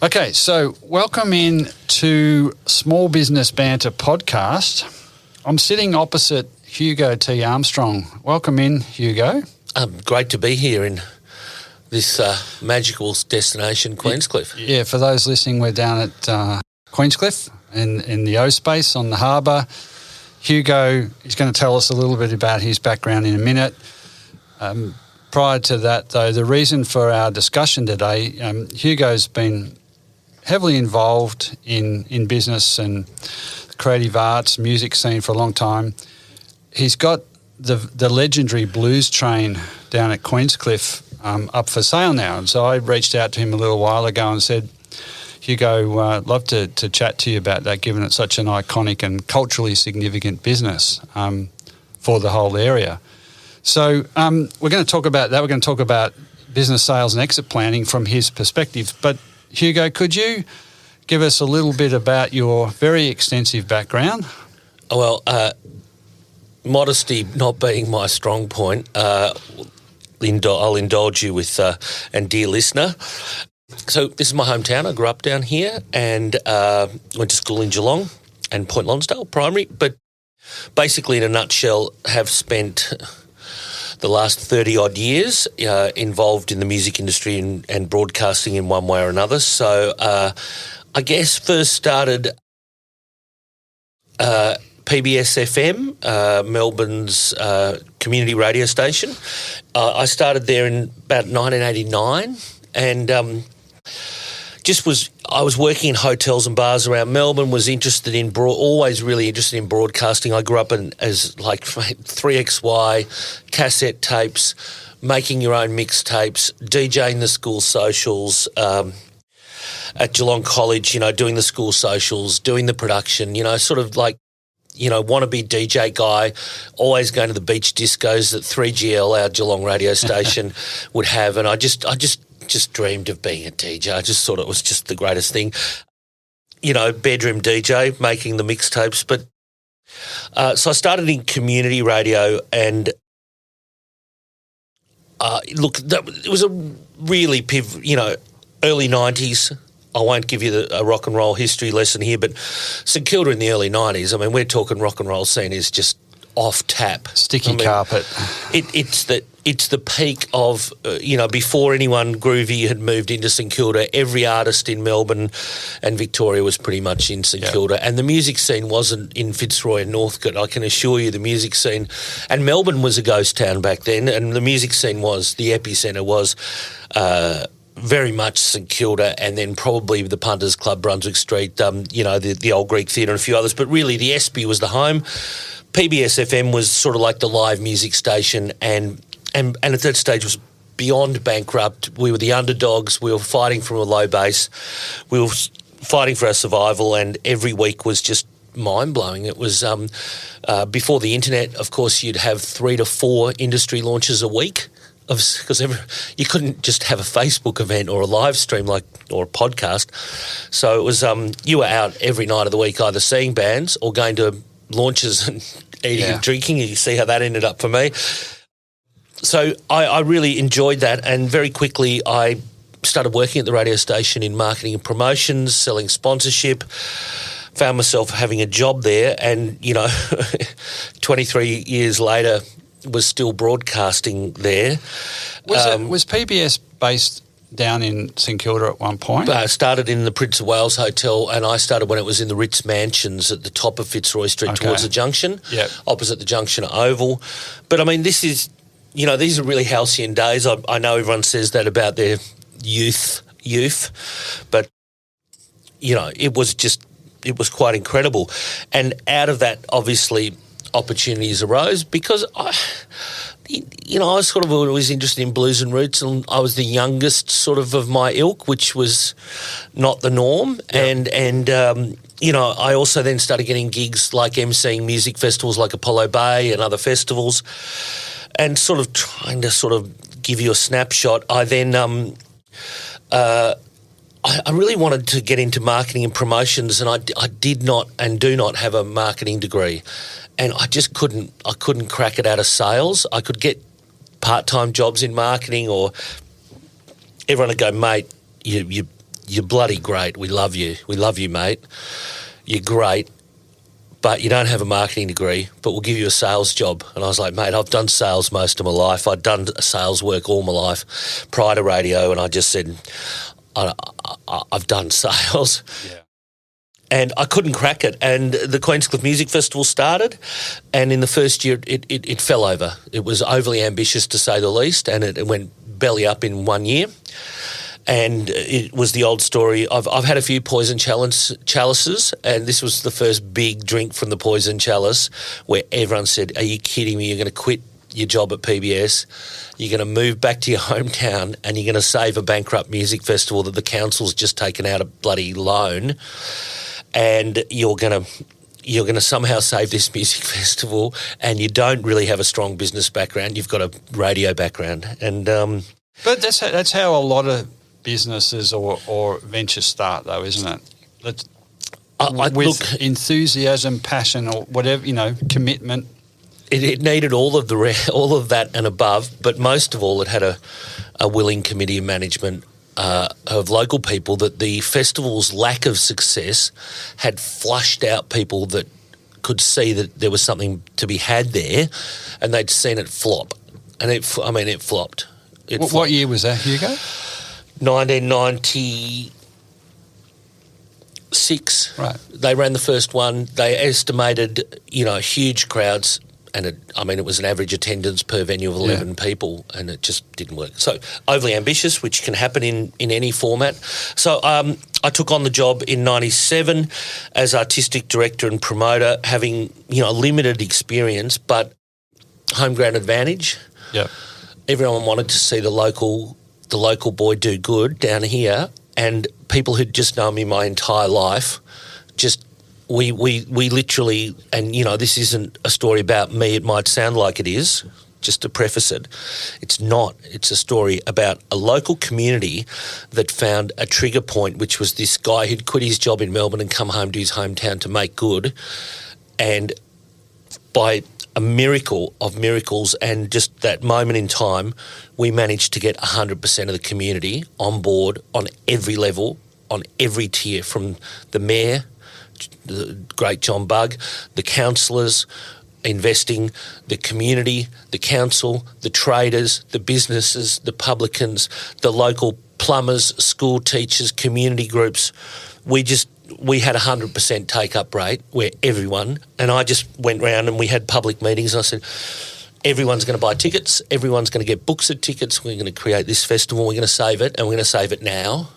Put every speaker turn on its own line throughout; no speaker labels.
Okay, so welcome in to Small Business Banter podcast. I'm sitting opposite Hugo T. Armstrong. Welcome in, Hugo.
Great to be here in this magical destination, Queenscliffe.
Yeah, for those listening, we're down at Queenscliffe in the O Space on the harbour. Hugo is going to tell us a little bit about his background in a minute. Prior to that, though, the reason for our discussion today, Hugo's been heavily involved in business and creative arts, music scene for a long time. He's got the legendary blues train down at Queenscliffe up for sale now. And so I reached out to him a little while ago and said, Hugo, I'd love to chat to you about that, given it's such an iconic and culturally significant business for the whole area. So we're going to talk about that. We're going to talk about business sales and exit planning from his perspective. But Hugo, could you give us a little bit about your very extensive background?
Well, modesty not being my strong point, I'll indulge you with, and dear listener. So this is my hometown. I grew up down here and went to school in Geelong and Point Lonsdale Primary. But basically, in a nutshell, have spent the last 30-odd years involved in the music industry and broadcasting in one way or another. So I guess first started PBS FM, Melbourne's community radio station. I started there in about 1989 and I was working in hotels and bars around Melbourne, was interested in always really interested in broadcasting. I grew up as like 3XY, cassette tapes, making your own mixtapes, DJing the school socials, at Geelong College, doing the school socials, doing the production, sort of like, wannabe DJ guy, always going to the beach discos that 3GL, our Geelong radio station, would have. And I just dreamed of being a DJ. I just thought it was just the greatest thing. Bedroom DJ, making the mixtapes. But so I started in community radio and it was a really early 90s. I won't give you a rock and roll history lesson here, but St Kilda in the early 90s, I mean, we're talking rock and roll scene is just off tap.
Sticky carpet.
It's the peak of, before anyone groovy had moved into St Kilda, every artist in Melbourne and Victoria was pretty much in St Kilda. And the music scene wasn't in Fitzroy and Northcote. I can assure you the music scene, and Melbourne was a ghost town back then, and the music scene was, the epicentre was very much St Kilda, and then probably the Punters Club, Brunswick Street, the Old Greek Theatre and a few others. But really the Espy was the home. PBS FM was sort of like the live music station, and at that stage was beyond bankrupt. We were the underdogs. We were fighting from a low base. We were fighting for our survival, and every week was just mind-blowing. It was before the internet, of course, you'd have 3 to 4 industry launches a week, because you couldn't just have a Facebook event or a live stream or a podcast. So it was you were out every night of the week either seeing bands or going to launches and eating and drinking. You see how that ended up for me. So I really enjoyed that, and very quickly I started working at the radio station in marketing and promotions, selling sponsorship, found myself having a job there, and 23 years later was still broadcasting there.
Was PBS based down in St Kilda at one point?
I started in the Prince of Wales Hotel, and I started when it was in the Ritz Mansions at the top of Fitzroy Street towards the junction, opposite the junction Oval. But I mean, this is, these are really halcyon days. I know everyone says that about their youth, but, it was quite incredible. And out of that, obviously, opportunities arose because I was sort of always interested in blues and roots, and I was the youngest sort of my ilk, which was not the norm. Yep. And I also then started getting gigs like emceeing music festivals like Apollo Bay and other festivals, and sort of trying to sort of give you a snapshot. I then I really wanted to get into marketing and promotions, and I did not and do not have a marketing degree. And I just couldn't crack it out of sales. I could get part-time jobs in marketing, or everyone would go, mate, you you're bloody great. We love you. We love you, mate. You're great, but you don't have a marketing degree, but we'll give you a sales job. And I was like, mate, I've done sales most of my life. I'd done sales work all my life prior to radio, and I just said, I've done sales.
Yeah.
And I couldn't crack it. And the Queenscliffe Music Festival started, and in the first year it fell over. It was overly ambitious, to say the least, and it went belly up in 1 year. And it was the old story. I've had a few poison chalices, and this was the first big drink from the poison chalice where everyone said, are you kidding me? You're going to quit your job at PBS, you're going to move back to your hometown, and you're going to save a bankrupt music festival that the council's just taken out a bloody loan, and you're going to somehow save this music festival, and you don't really have a strong business background. You've got a radio background. And
But that's how a lot of businesses or ventures start, though, isn't it? With enthusiasm, passion, or whatever, commitment.
It needed all of that and above, but most of all, it had a willing committee of management of local people. That the festival's lack of success had flushed out people that could see that there was something to be had there, and they'd seen it flop. And it flopped.
What year was that, Hugo?
1996.
Right.
They ran the first one. They estimated, huge crowds, and it was an average attendance per venue of 11 people, and it just didn't work. So overly ambitious, which can happen in any format. So I took on the job in 97 as artistic director and promoter, having, limited experience, but home ground advantage.
Yep.
Everyone wanted to see the local boy do good down here, and people who'd just known me my entire life, we literally, and this isn't a story about me, it might sound like it is, just to preface it, it's not. It's a story about a local community that found a trigger point, which was this guy who'd quit his job in Melbourne and come home to his hometown to make good, and by a miracle of miracles and just that moment in time, we managed to get 100% of the community on board on every level, on every tier, from the mayor, the great John Bugg, the councillors investing, the community, the council, the traders, the businesses, the publicans, the local plumbers, school teachers, community groups. We had 100% take-up rate where everyone, and I just went round and we had public meetings, and I said, everyone's going to buy tickets, everyone's going to get books of tickets, we're going to create this festival, we're going to save it, and we're going to save it now.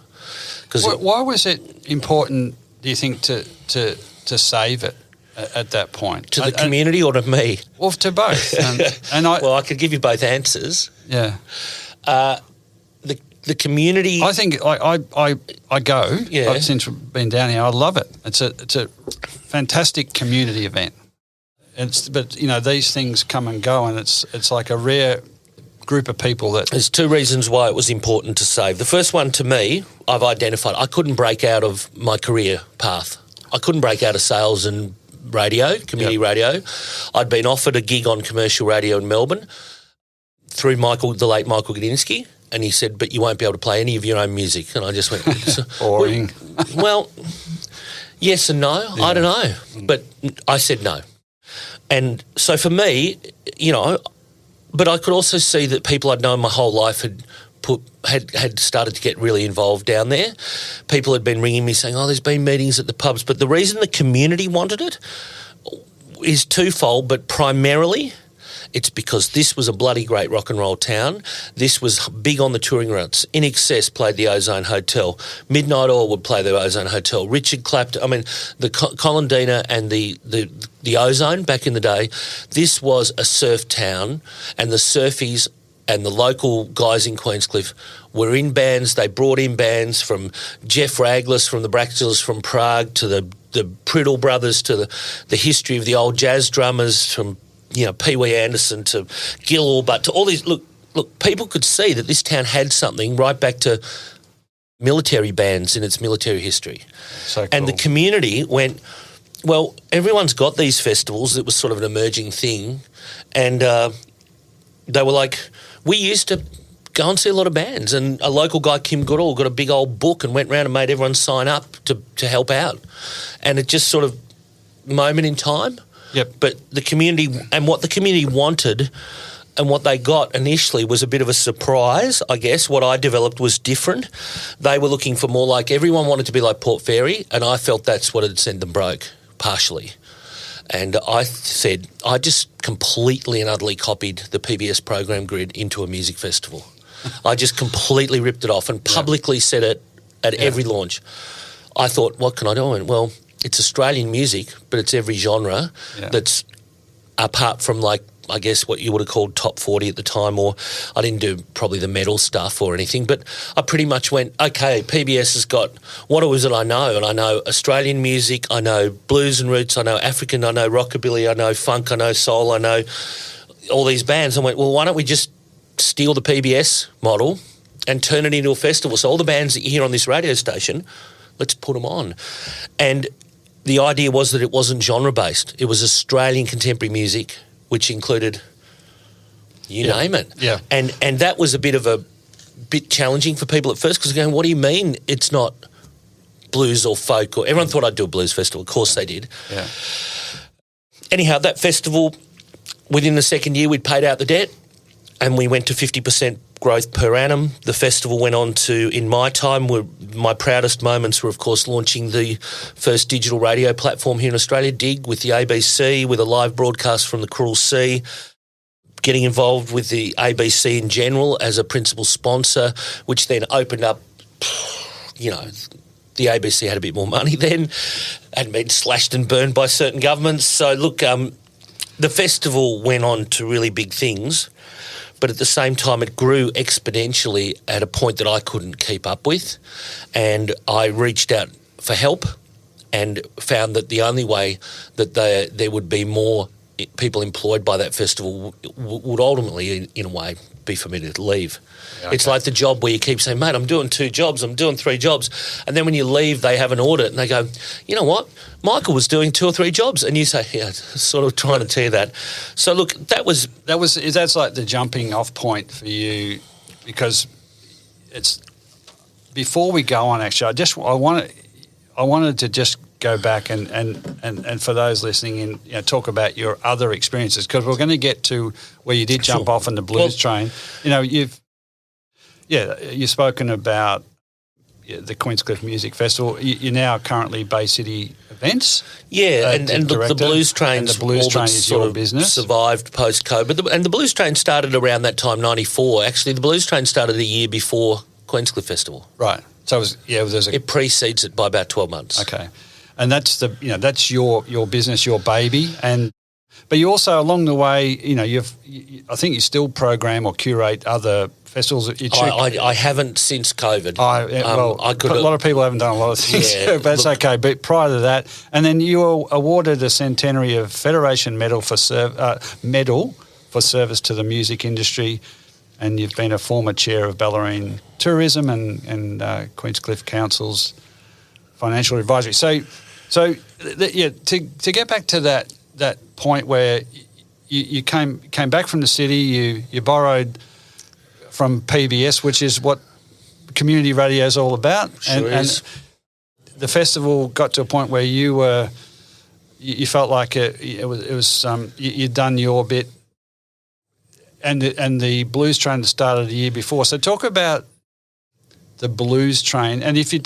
Why was it important, do you think, to save it at that point?
To the community or to me?
Well, to both.
Well, I could give you both answers.
Yeah.
The community.
I think I go.
Yeah.
Since we've been down here, I love it. It's a fantastic community event. But these things come and go, and it's like a rare group of people that.
There's two reasons why it was important to save. The first one, to me, I've identified. I couldn't break out of my career path. I couldn't break out of sales and radio, community radio. I'd been offered a gig on commercial radio in Melbourne through the late Michael Gudinski. And he said, but you won't be able to play any of your own music. And I just went,
boring.
Well, yes and no. Yeah. I don't know. But I said no. And so for me, but I could also see that people I'd known my whole life had started to get really involved down there. People had been ringing me saying, there's been meetings at the pubs. But the reason the community wanted it is twofold, but primarily it's because this was a bloody great rock and roll town. This was big on the touring routes. In Excess played the Ozone Hotel. Midnight Oil would play the Ozone Hotel. Richard Clapton, the Colandina and the Ozone back in the day, this was a surf town, and the surfies and the local guys in Queenscliffe were in bands. They brought in bands from Jeff Raglis from the Braxtors from Prague to the Priddle Brothers to the history of the old jazz drummers from Pee Wee Anderson to Gil Allbutt to all these. Look, people could see that this town had something right back to military bands in its military history.
So cool.
And the community went, well, everyone's got these festivals. It was sort of an emerging thing. And they were like, we used to go and see a lot of bands. And a local guy, Kim Goodall, got a big old book and went round and made everyone sign up to help out. And it just sort of moment in time.
Yep.
But the community and what the community wanted and what they got initially was a bit of a surprise, I guess. What I developed was different. They were looking for more like, everyone wanted to be like Port Fairy, and I felt that's what had sent them broke, partially. And I said, I just completely and utterly copied the PBS program grid into a music festival. I just completely ripped it off and publicly said it at every launch. I thought, what can I do? And well, it's Australian music, but it's every genre that's apart from, like, I guess what you would have called top 40 at the time, or I didn't do probably the metal stuff or anything, but I pretty much went, okay, PBS has got, what is it I know? And I know Australian music, I know blues and roots, I know African, I know rockabilly, I know funk, I know soul, I know all these bands. I went, well, why don't we just steal the PBS model and turn it into a festival? So all the bands that you hear on this radio station, let's put them on. And the idea was that it wasn't genre-based. It was Australian contemporary music, which included you name it.
Yeah.
And that was a bit challenging for people at first, because they're going, what do you mean it's not blues or folk? Or everyone thought I'd do a blues festival. Of course they did.
Yeah.
Anyhow, that festival, within the second year, we'd paid out the debt and we went to 50% growth per annum. The festival went on to, in my time, my proudest moments were, of course, launching the first digital radio platform here in Australia, Dig, with the ABC, with a live broadcast from the Coral Sea, getting involved with the ABC in general as a principal sponsor, which then opened up, you know, the ABC had a bit more money then, hadn't been slashed and burned by certain governments. So, look, the festival went on to really big things, but at the same time it grew exponentially at a point that I couldn't keep up with. And I reached out for help and found that the only way that there would be more people employed by that festival would ultimately, in a way, be for me to leave. Yeah, okay. It's like the job where you keep saying, mate, I'm doing 2 jobs, I'm doing 3 jobs. And then when you leave, they have an audit and they go, you know what, Michael was doing 2 or 3 jobs. And you say, yeah, sort of trying to tell you that. So, look, that's
like the jumping off point for you, because it's, before we go on, actually, I wanted to just go back and for those listening in, you know, talk about your other experiences, because we're going to get to where you did jump off on the blues train. You know, you've spoken about the Queenscliffe Music Festival. You're now currently Bay City Events. Yeah, and the blues train is your business. Survived post-COVID. And the blues train started around that time, 94. Actually, the blues train started a year before Queenscliffe Festival. Right. So it precedes it by about 12 months. Okay. And that's that's your business, your baby, but you also along the way, you know, I think you still program or curate other festivals. I haven't since COVID. A lot of people haven't done a lot of things, but it's okay. But prior to that, and then you were awarded a centenary of Federation Medal for service to the music industry, and you've been a former chair of Bellarine Tourism and Queenscliffe Council's Financial Advisory. So to get back to that point where you came back from the city, you borrowed from PBS, which is what community radio is all about, and the festival got to a point where you felt like it was you'd done your bit, and the blues train started a year before. So talk about the blues train, and if you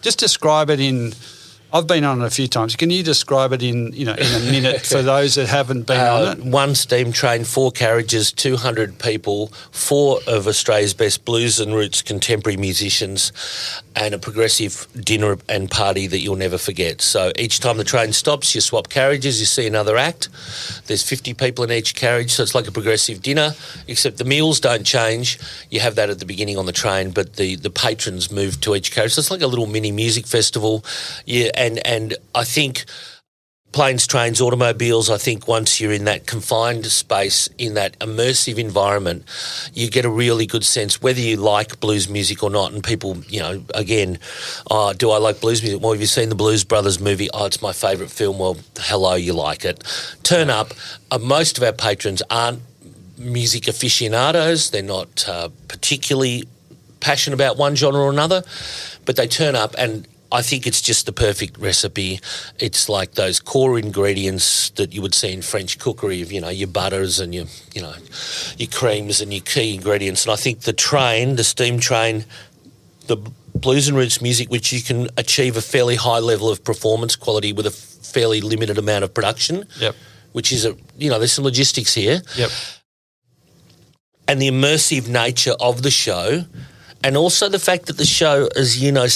just describe it in. I've been on it a few times. Can you describe it in a minute for those that haven't been on it? 1 steam train, 4 carriages, 200 people, 4 of Australia's best blues and roots contemporary musicians, and a progressive dinner and party that you'll never forget. So each time the train stops, you swap carriages, you see another act. There's 50 people in each carriage, so it's like a progressive dinner, except the meals don't change. You have that at the beginning on the train, but the patrons move to each carriage. So it's like a little mini music festival. Yeah. And I think planes, trains, automobiles, I think once you're in that confined space, in that immersive environment, you get a really good sense whether you like blues music or not. And people, you know, again, do I like blues music? Well, have you seen the Blues Brothers movie? Oh, it's my favourite film. Well, hello, you like it. Turn up. Most of our patrons aren't
music aficionados. They're not particularly passionate about one genre or another, but they turn up and I think it's just the perfect recipe. It's like those core ingredients that you would see in French cookery of, your butters and your creams and your key ingredients. And I think the steam train, the blues and roots music, which you can achieve a fairly high level of performance quality with a fairly limited amount of production.
Yep. Which
is there's some logistics here.
Yep.
And the immersive nature of the show, and also the fact that the show, as you know,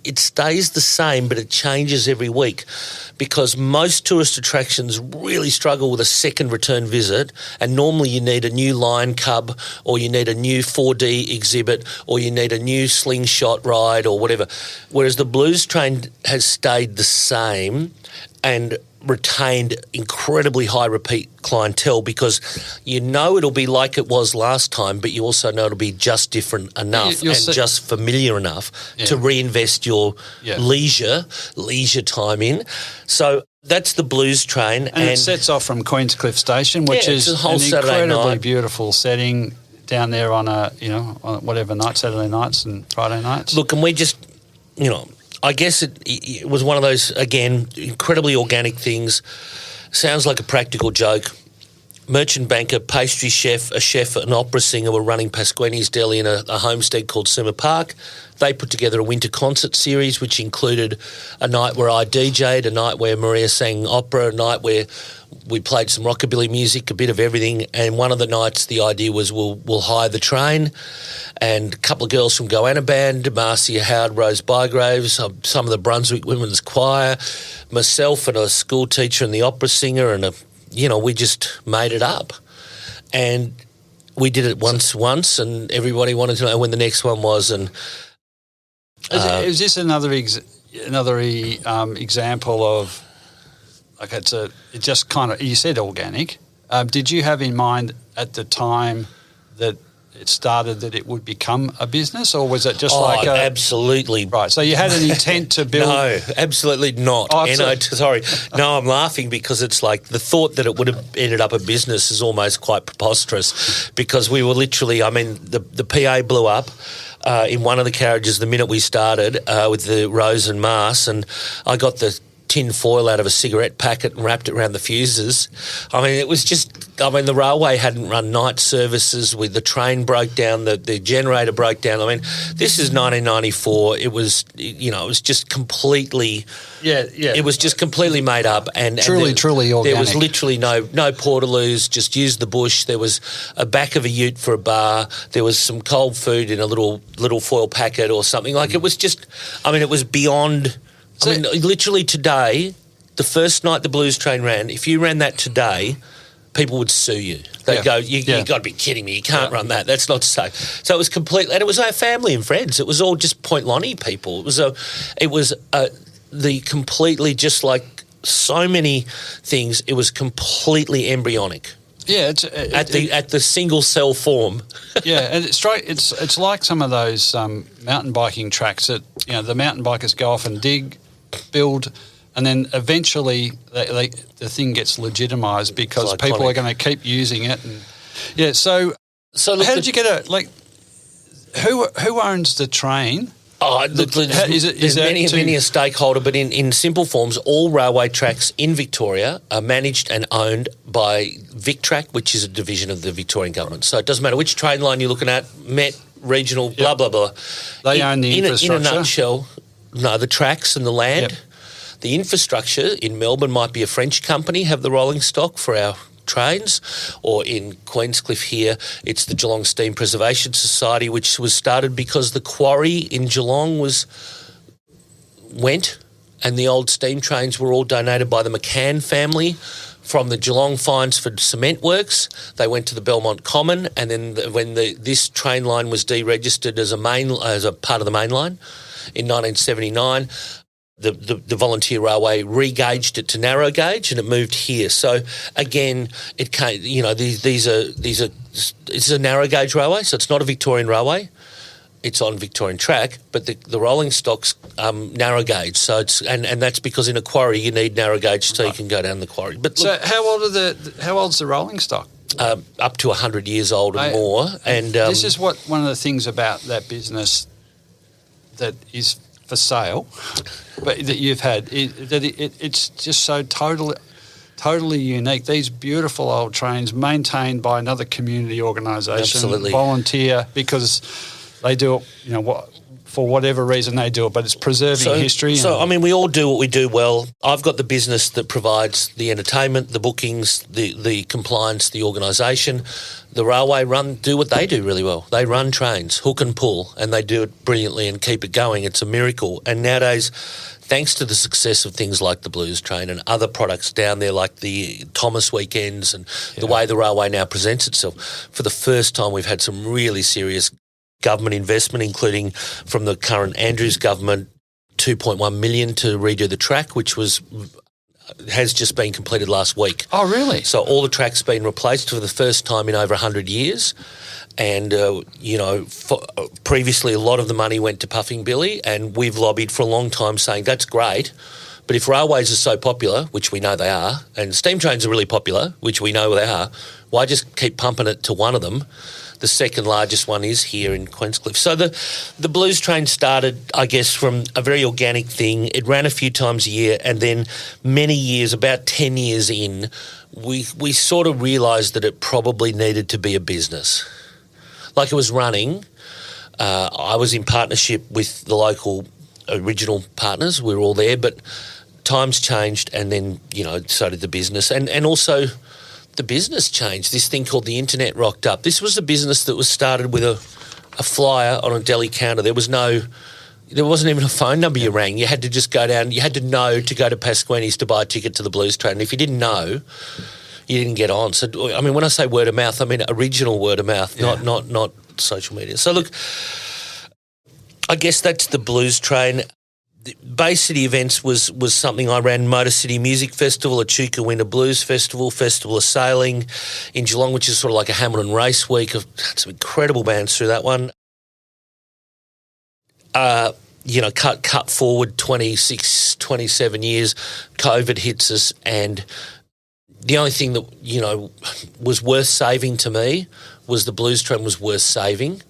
it stays the same, but it changes every week, because most tourist attractions really struggle with a second return visit, and normally you need a new lion cub, or you need a new 4D exhibit, or you need a new slingshot ride or whatever, whereas the Blues Train has stayed the same and retained incredibly high repeat clientele, because it'll be like it was last time, but you also know it'll be just different enough just familiar enough to reinvest your leisure time in. So that's the Blues Train.
And it sets off from Queenscliff Station, which is an incredibly beautiful setting down there on on whatever night, Saturday nights and Friday nights.
Look, and we just, I guess it was one of those, again, incredibly organic things. Sounds like a practical joke. Merchant banker, pastry chef, a chef, an opera singer were running Pasquini's Deli in a homestead called Summer Park. They put together a winter concert series, which included a night where I DJ'd, a night where Maria sang opera, a night where we played some rockabilly music, a bit of everything. And one of the nights, the idea was we'll hire the train, and a couple of girls from Goanna Band, Marcia Howard, Rose Bygraves, some of the Brunswick Women's Choir, myself and a school teacher and the opera singer, and we just made it up. And we did it once, and everybody wanted to know when the next one was. And
is this another example of, like, it just kind of, you said organic. Did you have in mind at the time that it started that it would become a business, or was it just
absolutely.
Right, so you had an intent to build...
No, absolutely not. Sorry. No, I'm laughing because it's like the thought that it would have ended up a business is almost quite preposterous, because we were literally, the PA blew up in one of the carriages the minute we started with the Rose and Mars, and I got the tin foil out of a cigarette packet and wrapped it around the fuses. It was just, the railway hadn't run night services, the train broke down, the generator broke down. This is 1994. It was, it was just completely...
Yeah.
It was just completely made up. And
truly organic.
There was literally no portaloos, just used the bush. There was a back of a ute for a bar. There was some cold food in a little foil packet or something. It was just, it was beyond... literally today, the first night the Blues Train ran, if you ran that today, people would sue you. They'd go, you got to be kidding me, you can't run that, that's not safe. So it was completely, and it was our family and friends. It was all just Point Lonnie people. It was the completely, just like so many things, it was completely embryonic.
Yeah,
at the single cell form.
Yeah, and it's like some of those mountain biking tracks that the mountain bikers go off and dig, build, and then eventually the thing gets legitimised because people are going to keep using it. And so how did you get who owns the train?
There's many a stakeholder, but in simple forms, all railway tracks in Victoria are managed and owned by VicTrack, which is a division of the Victorian government. So it doesn't matter which train line you're looking at, Met, regional, blah, blah, blah.
They own the infrastructure.
In a nutshell, no, the tracks and the land. Yep. The infrastructure in Melbourne might be a French company, have the rolling stock for our trains, or in Queenscliffe here, it's the Geelong Steam Preservation Society, which was started because the quarry in Geelong went, and the old steam trains were all donated by the McCann family from the Geelong fines for cement works. They went to the Belmont Common, and then when this train line was deregistered as a part of the main line in 1979, the volunteer railway re-gauged it to narrow gauge, and it moved here. So again, it came. It's a narrow gauge railway, so it's not a Victorian railway. It's on Victorian track, but the rolling stock's narrow gauge. So it's and that's because in a quarry you need narrow gauge so you can go down the quarry. But
so how old's the rolling stock?
up to 100 years old and more. And
this is one of the things about that business that is for sale, but that you've had, it's just so totally unique. These beautiful old trains maintained by another community organisation,
Absolutely.
volunteer, because they do it, for whatever reason they do it, but it's preserving history.
We all do what we do well. I've got the business that provides the entertainment, the bookings, the compliance, the organisation. The railway do what they do really well. They run trains, hook and pull, and they do it brilliantly and keep it going. It's a miracle. And nowadays, thanks to the success of things like the Blues Train and other products down there like the Thomas weekends and the way the railway now presents itself, for the first time we've had some really serious government investment, including from the current Andrews government, 2.1 million to redo the track, which has just been completed last week.
Oh, really?
So all the track's been replaced for the first time in over 100 years. And, previously a lot of the money went to Puffing Billy, and we've lobbied for a long time saying that's great, but if railways are so popular, which we know they are, and steam trains are really popular, which we know they are, why just keep pumping it to one of them? The second largest one is here in Queenscliffe. So the Blues Train started, I guess, from a very organic thing. It ran a few times a year, and then many years, about 10 years in, we sort of realised that it probably needed to be a business. Like it was running. I was in partnership with the local original partners. We were all there, but times changed, and then, so did the business. And also the business changed. This thing called the internet rocked up. This was a business that was started with a flyer on a deli counter. There wasn't even a phone number you rang. You had to just go down. You had to know to go to Pasquini's to buy a ticket to the Blues Train. And if you didn't know, you didn't get on. So, when I say word of mouth, I mean original word of mouth, not social media. So, look, I guess that's the Blues Train. The Bay City events was something I ran. Motor City Music Festival, Echuca Winter Blues Festival, Festival of Sailing in Geelong, which is sort of like a Hamilton race week. I've had some incredible bands through that one. Cut forward 26, 27 years, COVID hits us, and the only thing that, was worth saving to me was the Blues Train was worth saving.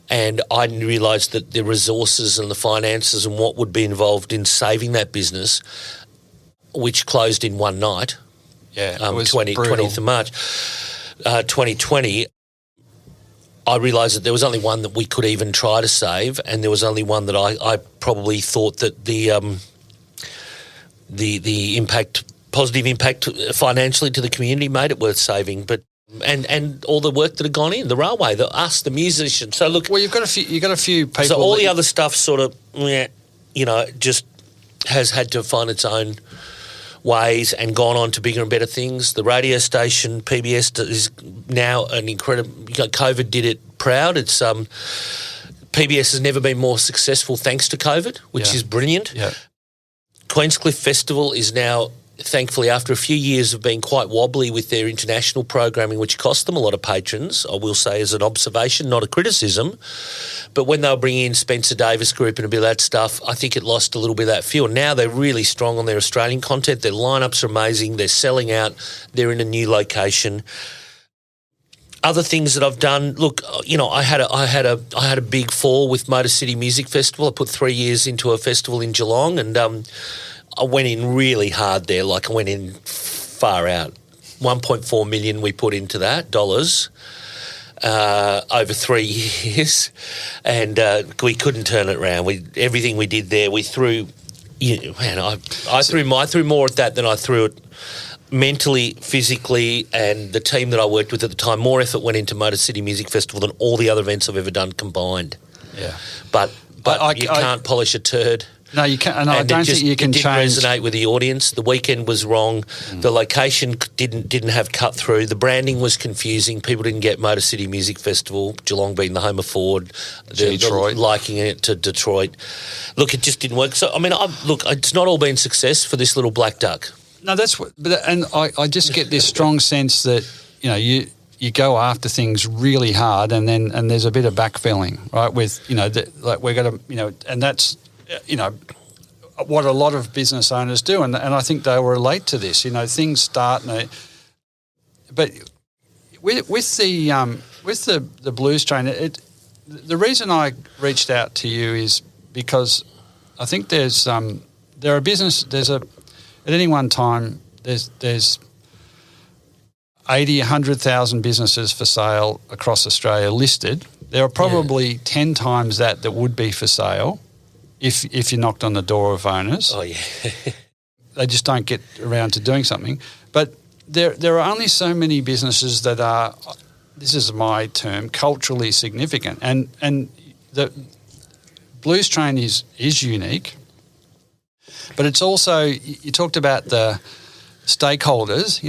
And I realised that the resources and the finances and what would be involved in saving that business, which closed in one night,
it was
20th of March, 2020, I realised that there was only one that we could even try to save, and there was only one that I probably thought that the positive impact financially to the community made it worth saving. But and all the work that had gone in, the railway, the musicians. So look,
well, you've got a few people.
So all the other stuff sort of, just has had to find its own ways and gone on to bigger and better things. The radio station PBS is now an incredible. COVID did it proud. It's PBS has never been more successful thanks to COVID, which is brilliant.
Yeah.
Queenscliffe Festival is now, thankfully, after a few years of being quite wobbly with their international programming, which cost them a lot of patrons, I will say as an observation, not a criticism, but when they were bringing in Spencer Davis Group and a bit of that stuff, I think it lost a little bit of that feel. Now they're really strong on their Australian content. Their lineups are amazing. They're selling out. They're in a new location. Other things that I've done, look, I had a big fall with Motor City Music Festival. I put 3 years into a festival in Geelong, and I went in really hard there. Like I went in far out. 1.4 million we put into that, dollars, over 3 years, and we couldn't turn it around. Everything we did there, we threw. I threw more at that than I threw it mentally, physically, and the team that I worked with at the time. More effort went into Motor City Music Festival than all the other events I've ever done combined.
Yeah,
but you can't polish a turd.
No, you can't. And I don't think you can change.
It didn't resonate with the audience. The weekend was wrong. The location didn't have cut through. The branding was confusing. People didn't get Motor City Music Festival, Geelong being the home of Ford,
Detroit,
liking it to Detroit. Look, it just didn't work. So, it's not all been success for this little black duck.
No, and I just get this strong sense that, you go after things really hard, and there's a bit of backfilling, right? With, we're going to, and that's, what a lot of business owners do, and I think they will relate to this. Things start, but with the blues train, the reason I reached out to you is because I think at any one time there's 80, 100,000 businesses for sale across Australia listed. There are probably 10 times that would be for sale if you knocked on the door of owners.
Oh, yeah.
They just don't get around to doing something. But there are only so many businesses that are, this is my term, culturally significant. And the Blues Train is unique, but it's also, you talked about the stakeholders,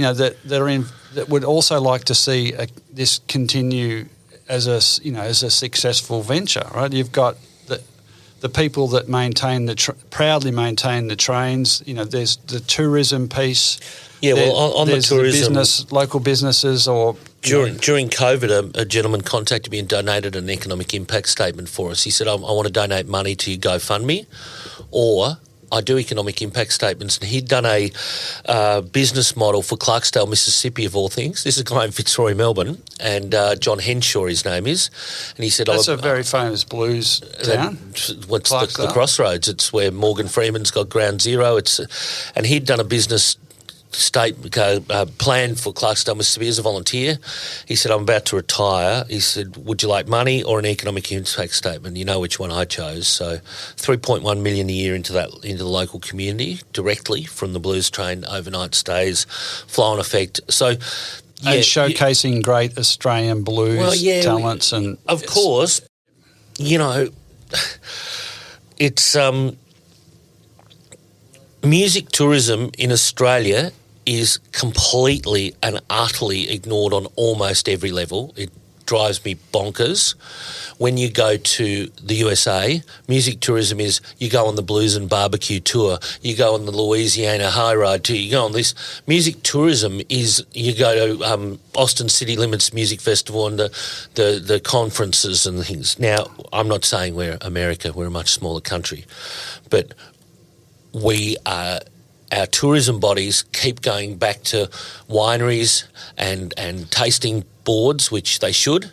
that would also like to see this continue as a successful venture, right? You've got the people that proudly maintain the trains. There's the tourism piece.
Yeah, on the tourism,
local businesses, or
during COVID, a gentleman contacted me and donated an economic impact statement for us. He said, "I want to donate money to your GoFundMe, or I do economic impact statements." And he'd done a business model for Clarksdale, Mississippi, of all things. This is a guy in Fitzroy, Melbourne, and John Henshaw, his name is. And he said,
"That's a very famous blues town."
What's the Crossroads? It's where Morgan Freeman's got Ground Zero. And he'd done a business plan for Clarksdale, Mississippi as a volunteer. He said, "I'm about to retire." He said, "Would you like money or an economic impact statement?" You know which one I chose. So $3.1 million a year into the local community directly from the Blues Train, overnight stays, flow-on effect. So
and showcasing great Australian blues talents. And
of course, it's music tourism in Australia is completely and utterly ignored on almost every level. It drives me bonkers. When you go to the USA, music tourism is you go on the Blues and Barbecue tour, you go on the Louisiana High Ride tour, you go on this. Music tourism is you go to Austin City Limits Music Festival and the conferences and things. Now, I'm not saying we're America, we're a much smaller country, but our tourism bodies keep going back to wineries and tasting boards, which they should,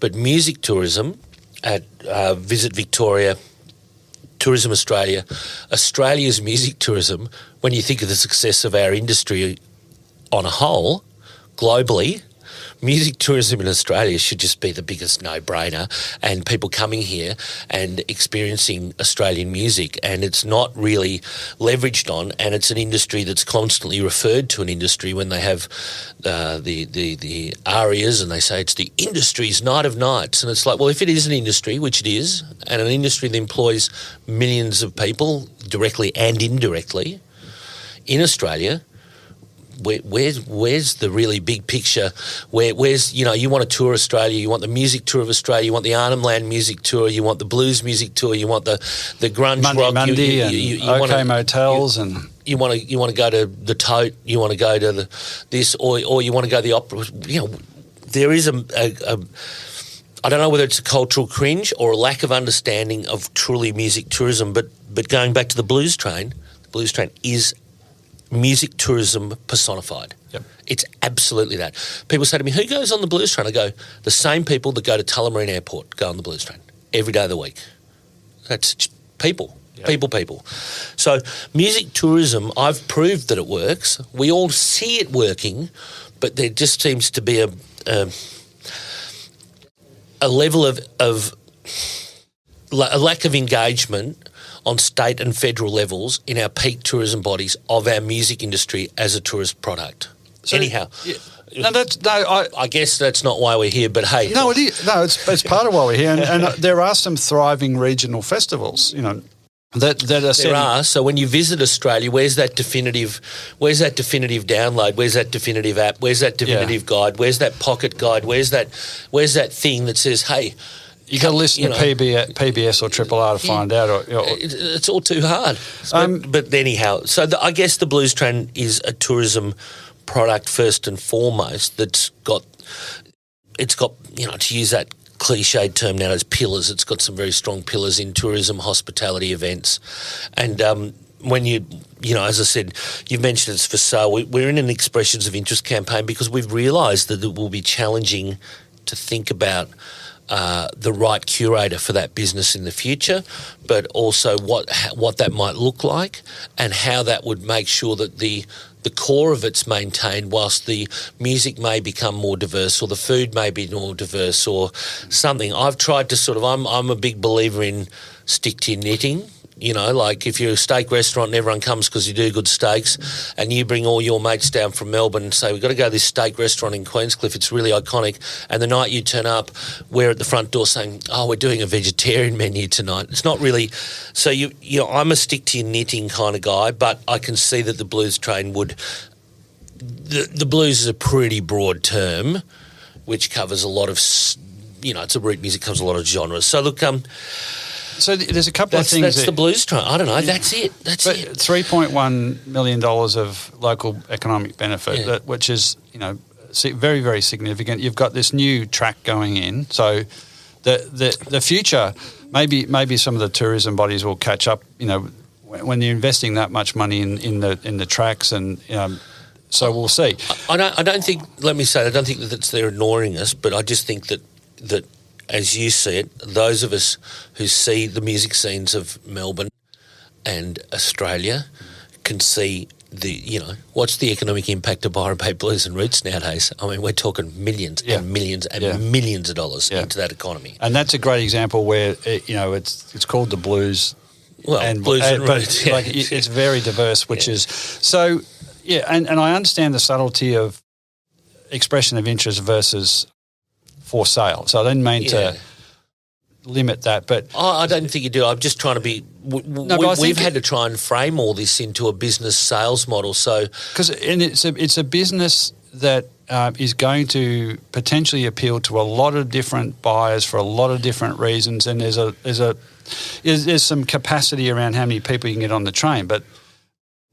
but music tourism at Visit Victoria, Tourism Australia, Australia's music tourism, when you think of the success of our industry on a whole, globally, music tourism in Australia should just be the biggest no-brainer, and people coming here and experiencing Australian music, and it's not really leveraged on, and it's an industry that's constantly referred to an industry when they have the arias and they say it's the industry's night of nights, and it's like, well, if it is an industry, which it is, and an industry that employs millions of people directly and indirectly in Australia, where's the really big picture? Where's you want to tour Australia, you want the music tour of Australia, you want the Arnhem Land music tour, you want the blues music tour, you want the grunge rock,
Monday OK Motels, and
you want to go to the Tote, you want to go to this, or you want to go to the opera. There is a I don't know whether it's a cultural cringe or a lack of understanding of truly music tourism, but going back to the Blues Train is music tourism personified.
Yep.
It's absolutely that. People say to me, who goes on the Blues Train? I go, the same people that go to Tullamarine Airport go on the Blues Train every day of the week. That's just people. Yep. People. So music tourism, I've proved that it works. We all see it working, but there just seems to be a level of a lack of engagement on state and federal levels in our peak tourism bodies of our music industry as a tourist product. So, anyhow, I guess that's not why we're here, but hey.
No, it is. No, it's part of why we're here. And there are some thriving regional festivals, that are
there are. So when you visit Australia, where's that definitive download? Where's that definitive app? Where's that definitive guide? Where's that pocket guide? Where's that thing that says, hey,
you got to listen to PBS or Triple R to find out.
It's all too hard. But anyhow, so I guess the Blues Train is a tourism product first and foremost. To use that cliched term now, as pillars. It's got some very strong pillars in tourism, hospitality, events, and when you as I said, you've mentioned it's for sale. We're in an expressions of interest campaign because we've realised that it will be challenging to think about the right curator for that business in the future, but also what that might look like and how that would make sure that the core of it's maintained whilst the music may become more diverse or the food may be more diverse or something. I've tried to I'm a big believer in stick to your knitting. Like if you're a steak restaurant and everyone comes because you do good steaks and you bring all your mates down from Melbourne and say, we've got to go to this steak restaurant in Queenscliffe, it's really iconic, and the night you turn up, we're at the front door saying, oh, we're doing a vegetarian menu tonight. It's not really... So, I'm a stick-to-your-knitting kind of guy, but I can see that the blues train would... The blues is a pretty broad term which covers a lot of... it's a root music, covers a lot of genres. So, look...
So there's a couple of things.
That's the blues train. I don't know. That's it. That's it.
$3.1 million of local economic benefit, which is, very, very significant. You've got this new track going in. So the future, maybe some of the tourism bodies will catch up, when you're investing that much money in the tracks and, so we'll see.
I don't think, let me say, I don't think that they're ignoring us, but I just think that as you see it, those of us who see the music scenes of Melbourne and Australia can see what's the economic impact of Byron Bay Blues and Roots nowadays? I mean, we're talking millions and millions and millions of dollars into that economy.
And that's a great example where, it's called the blues.
Well, and Blues and Roots.
But it's very diverse, which is... So, and I understand the subtlety of expression of interest versus... for sale. So I didn't mean to limit that, but...
I don't think you do. I'm just trying to be... we've had to try and frame all this into a business sales model, so...
Because it's a business that is going to potentially appeal to a lot of different buyers for a lot of different reasons, and there's some capacity around how many people you can get on the train, but...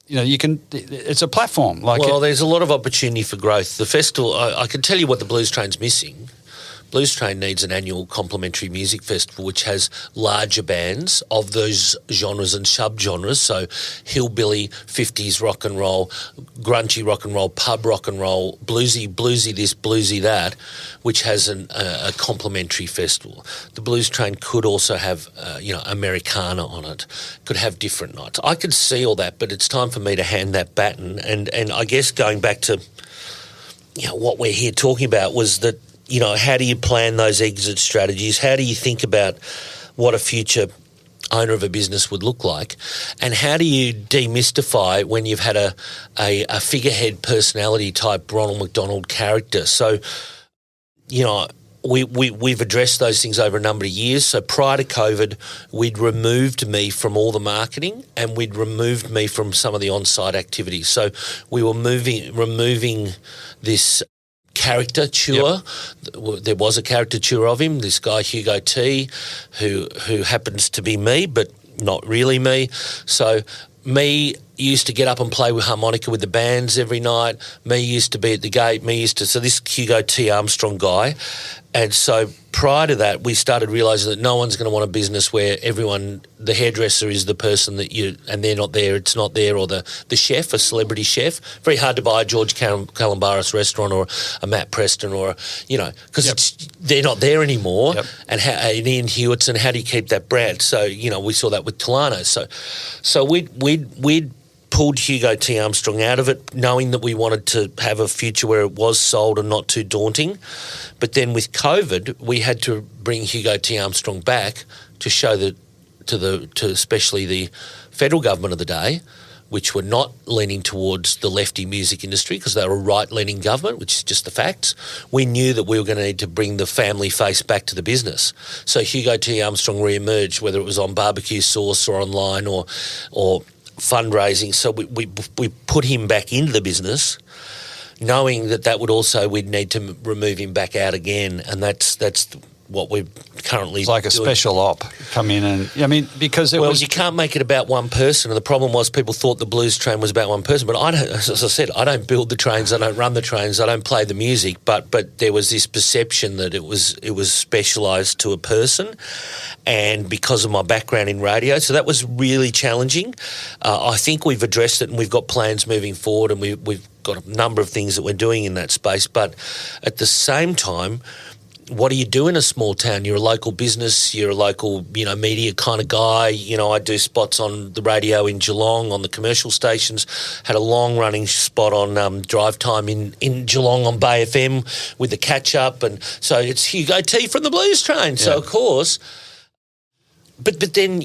it's a platform.
There's a lot of opportunity for growth. The festival, I can tell you what the Blues Train's missing. Blues Train needs an annual complimentary music festival which has larger bands of those genres and sub-genres, so hillbilly, 50s rock and roll, grungy rock and roll, pub rock and roll, bluesy this, bluesy that, which has a complimentary festival. The Blues Train could also have, Americana on it, could have different nights. I could see all that, but it's time for me to hand that baton, and I guess going back to, what we're here talking about was that, how do you plan those exit strategies? How do you think about what a future owner of a business would look like? And how do you demystify when you've had a figurehead personality type Ronald McDonald character? So, we've addressed those things over a number of years. So prior to COVID, we'd removed me from all the marketing and we'd removed me from some of the on-site activities. So we were removing this caricature. There was a caricature of him, this guy Hugo T, who happens to be me, but not really me. So me used to get up and play with harmonica with the bands every night. Me used to be at the gate. So this Hugo T Armstrong guy. And so prior to that, we started realising that no one's going to want a business where the hairdresser is the person and they're not there, it's not there, or the chef, a celebrity chef. Very hard to buy a George Calambaris restaurant or a Matt Preston because they're not there anymore. Yep. And Ian Hewitson, how do you keep that brand? So, we saw that with Talano. So we'd pulled Hugo T Armstrong out of it, knowing that we wanted to have a future where it was sold and not too daunting. But then with COVID, we had to bring Hugo T Armstrong back to show to especially the federal government of the day, which were not leaning towards the lefty music industry because they were a right-leaning government, which is just the facts. We knew that we were going to need to bring the family face back to the business. So Hugo T Armstrong re-emerged, whether it was on barbecue sauce or online or fundraising. So we put him back into the business, knowing that would also, we'd need to remove him back out again, and that's what we're currently
It's like a
doing.
special op come in and, I mean, because it
Well,
was...
you can't make it about one person, and the problem was people thought the blues train was about one person. But I don't, as I said, I don't build the trains, I don't run the trains, I don't play the music. But there was this perception that it was specialised to a person, and because of my background in radio, so that was really challenging. I think we've addressed it, and we've got plans moving forward, and we've got a number of things that we're doing in that space. But at the same time, what do you do in a small town? You're a local business, you're a local, media kind of guy. I do spots on the radio in Geelong, on the commercial stations, had a long-running spot on drive time in Geelong on Bay FM with the catch-up. And so it's Hugo T from the Blues Train. Yeah. So, of course, but then,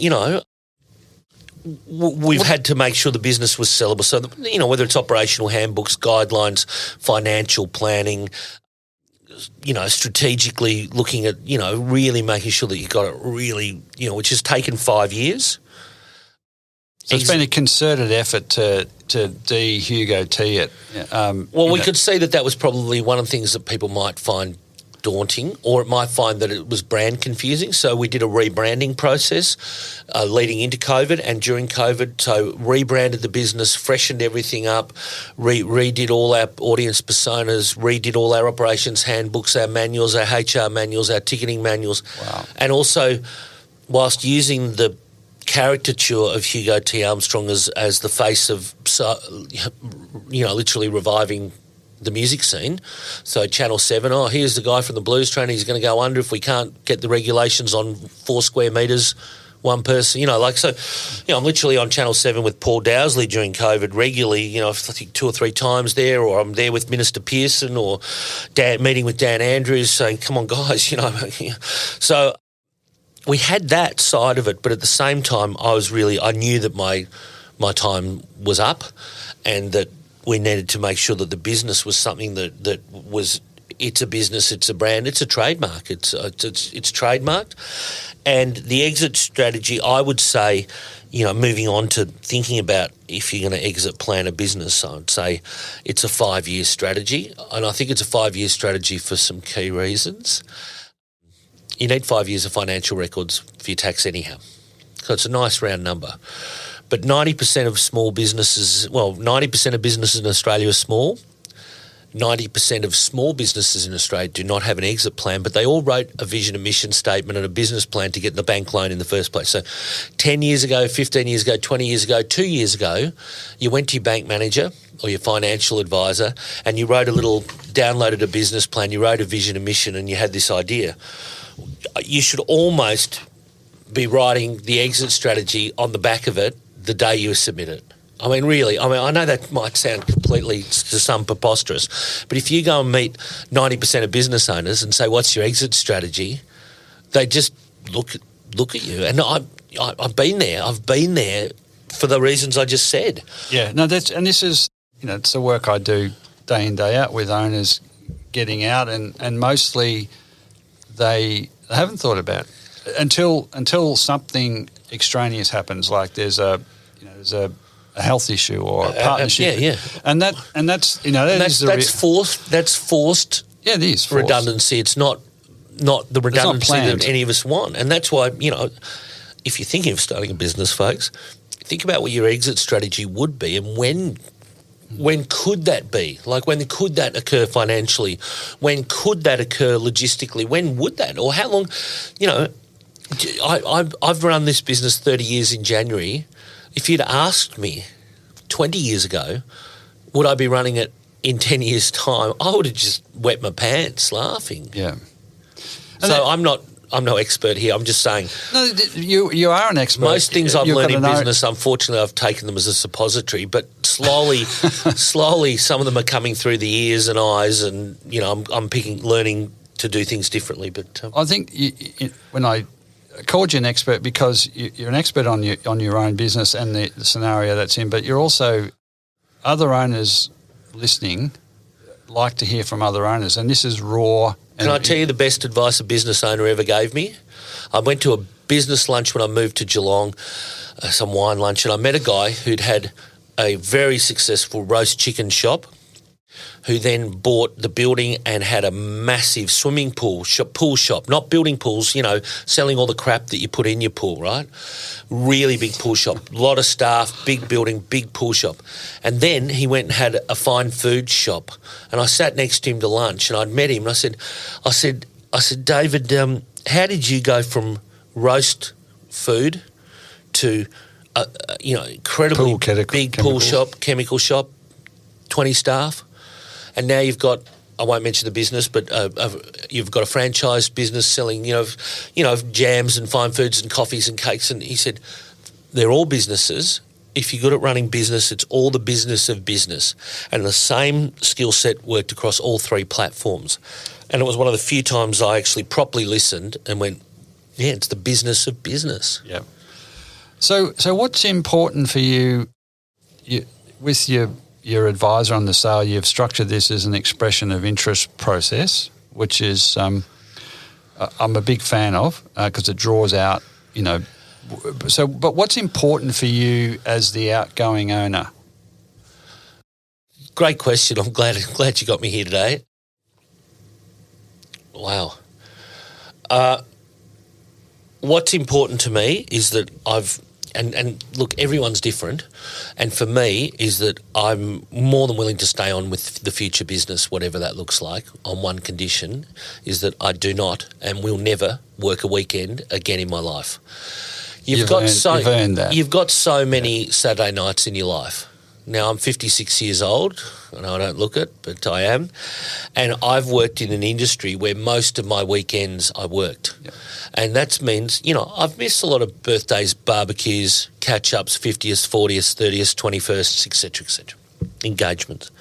we've had to make sure the business was sellable. So, whether it's operational handbooks, guidelines, financial planning, strategically looking at, really making sure that you got it really, which has taken 5 years.
So it's been a concerted effort to de-Hugo T it.
We could see that was probably one of the things that people might find daunting, or it might find that it was brand confusing. So we did a rebranding process leading into COVID and during COVID. So rebranded the business, freshened everything up, redid all our audience personas, redid all our operations handbooks, our manuals, our HR manuals, our ticketing manuals.
Wow.
And also, whilst using the caricature of Hugo T. Armstrong as the face of, literally reviving the music scene. So Channel 7, here's the guy from the Blues Train, he's going to go under if we can't get the regulations on 4 square metres, one person, I'm literally on Channel 7 with Paul Dowsley during COVID regularly, I think 2 or 3 times there, or I'm there with Minister Pearson, or meeting with Dan Andrews saying, come on guys, So we had that side of it, but at the same time I knew that my time was up, and that we needed to make sure that the business was something that was, it's a business, it's a brand, it's a trademark, it's trademarked. And the exit strategy, I would say, moving on to thinking about if you're going to exit plan a business, I would say it's a 5-year strategy. And I think it's a 5-year strategy for some key reasons. You need 5 years of financial records for your tax anyhow. So it's a nice round number. But 90% of small businesses, 90% of businesses in Australia are small. 90% of small businesses in Australia do not have an exit plan, but they all wrote a vision and mission statement and a business plan to get the bank loan in the first place. So 10 years ago, 15 years ago, 20 years ago, 2 years ago, you went to your bank manager or your financial advisor and you downloaded a business plan, you wrote a vision and mission, and you had this idea. You should almost be writing the exit strategy on the back of it the day you submit it. Really, I know that might sound completely to some preposterous, but if you go and meet 90% of business owners and say, what's your exit strategy? They just look at you. And I've been there. I've been there for the reasons I just said.
Yeah, no, this is, it's the work I do day in, day out with owners getting out, and mostly they haven't thought about it until something extraneous happens, like there's a health issue or a partnership, and that's forced. Yeah, it is forced.
Redundancy. It's not the redundancy that any of us want, and that's why if you're thinking of starting a business, folks, think about what your exit strategy would be, and when could that be? Like, when could that occur financially? When could that occur logistically? When would that? Or how long? I've run this business 30 years in January. If you'd asked me 20 years ago, would I be running it in 10 years' time, I would have just wet my pants laughing.
Yeah.
So I'm no expert here. I'm just saying.
No, you are an expert.
Most things I've learned in business, unfortunately, I've taken them as a suppository, but slowly, some of them are coming through the ears and eyes, and I'm learning to do things differently. But
I think when I called you an expert, because you're an expert on your own business and the scenario that's in, but you're also, other owners listening like to hear from other owners, and this is raw.
Can I tell you the best advice a business owner ever gave me? I went to a business lunch when I moved to Geelong, some wine lunch, and I met a guy who'd had a very successful roast chicken shop. who then bought the building and had a massive swimming pool shop, not building pools, selling all the crap that you put in your pool, right? Really big pool shop, a lot of staff, big building, big pool shop. And then he went and had a fine food shop. And I sat next to him to lunch and I'd met him and I said, David, how did you go from roast food to, incredibly big pool shop, chemical shop, 20 staff? And now you've got, I won't mention the business, but you've got a franchise business selling, jams and fine foods and coffees and cakes. And he said, they're all businesses. If you're good at running business, it's all the business of business. And the same skill set worked across all three platforms. And it was one of the few times I actually properly listened and went, yeah, it's the business of business.
Yeah. So what's important for you with your advisor on the sale? You've structured this as an expression of interest process, which is I'm a big fan of because it draws out, So, but what's important for you as the outgoing owner?
Great question. I'm glad you got me here today. Wow. What's important to me is that and look, everyone's different, and for me is that I'm more than willing to stay on with the future business, whatever that looks like, on one condition, is that I do not and will never work a weekend again in my life. You've got so many Saturday nights in your life. Now, I'm 56 years old, and I don't look it, but I am. And I've worked in an industry where most of my weekends I worked. Yep. And that means, I've missed a lot of birthdays, barbecues, catch-ups, 50th, 40th, 30th, 21st, etc., engagements.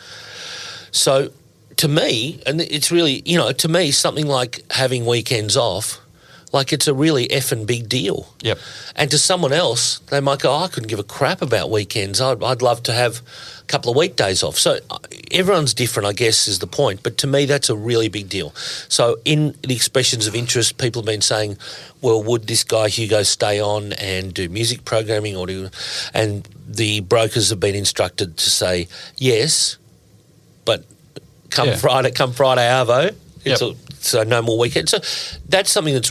So to me, and it's really, to me, something like having weekends off, like it's a really effing big deal.
Yep.
And to someone else, they might go, I couldn't give a crap about weekends. I'd love to have a couple of weekdays off. So everyone's different, I guess, is the point. But to me, that's a really big deal. So in the expressions of interest, people have been saying, well, would this guy Hugo stay on and do music programming and the brokers have been instructed to say yes, but come Friday Arvo, so no more weekends. So that's something that's,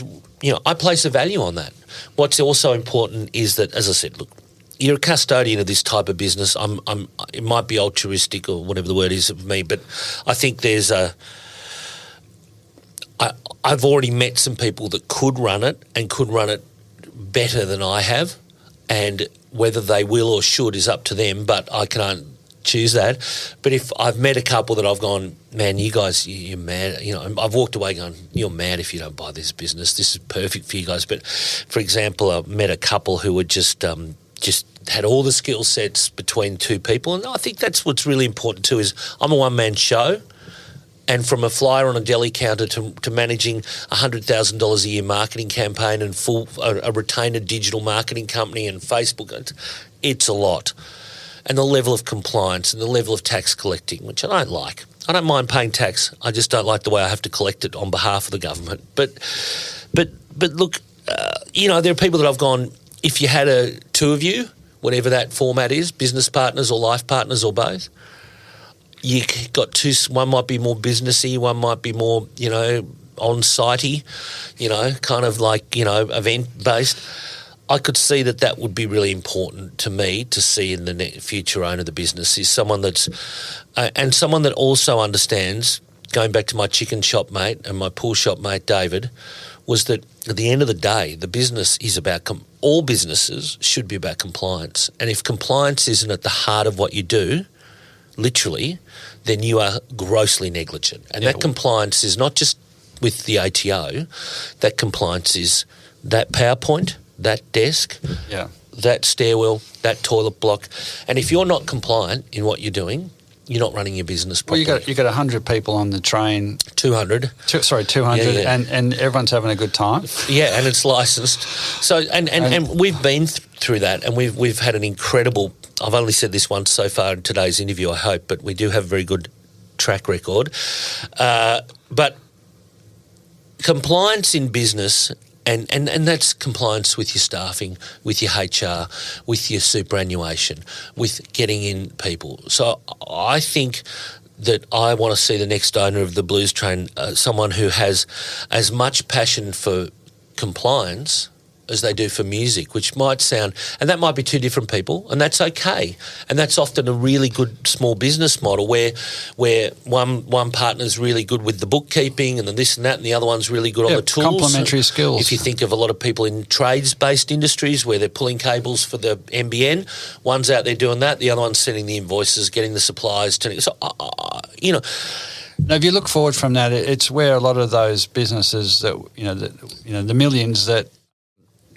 I place a value on that. What's also important is that, as I said, look, you're a custodian of this type of business. It might be altruistic or whatever the word is of me, but I think there's I've already met some people that could run it and could run it better than I have, and whether they will or should is up to them, but I can't choose that. But if I've met a couple that I've gone, man, you guys, you're mad. I've walked away going, you're mad if you don't buy this business. This is perfect for you guys. But for example, I've met a couple who were just had all the skill sets between two people. And I think that's what's really important too, is I'm a one-man show. And from a flyer on a deli counter to managing $100,000 a year marketing campaign and a retainer digital marketing company and Facebook, it's a lot. And the level of compliance and the level of tax collecting, which I don't like. I don't mind paying tax. I just don't like the way I have to collect it on behalf of the government. But look, there are people that I've gone, if you had two of you, whatever that format is, business partners or life partners or both, you got two. One might be more businessy, one might be more, on-sitey, kind of like, event-based. I could see that would be really important to me to see in the future owner of the business, is someone that's and someone that also understands, going back to my chicken shop mate and my pool shop mate David, was that at the end of the day, the business is about all businesses should be about compliance. And if compliance isn't at the heart of what you do, literally, then you are grossly negligent. And that compliance is not just with the ATO, that compliance is that PowerPoint, that desk, that stairwell, that toilet block. And if you're not compliant in what you're doing, you're not running your business properly.
Well, you got 100 people on the train.
200.
200, and everyone's having a good time.
Yeah, and it's licensed. So and we've been through that, and we've had an incredible. I've only said this once so far in today's interview, I hope, but we do have a very good track record. But compliance in business. And that's compliance with your staffing, with your HR, with your superannuation, with getting in people. So I think that I want to see the next owner of the Blues Train, someone who has as much passion for compliance as they do for music, which might sound, and that might be two different people, and that's okay. And that's often a really good small business model where one partner's really good with the bookkeeping and the this and that, and the other one's really good on the tools.
Complementary skills.
If you think of a lot of people in trades-based industries where they're pulling cables for the NBN, one's out there doing that, the other one's sending the invoices, getting the supplies. So,
Now, if you look forward from that, it's where a lot of those businesses that the millions that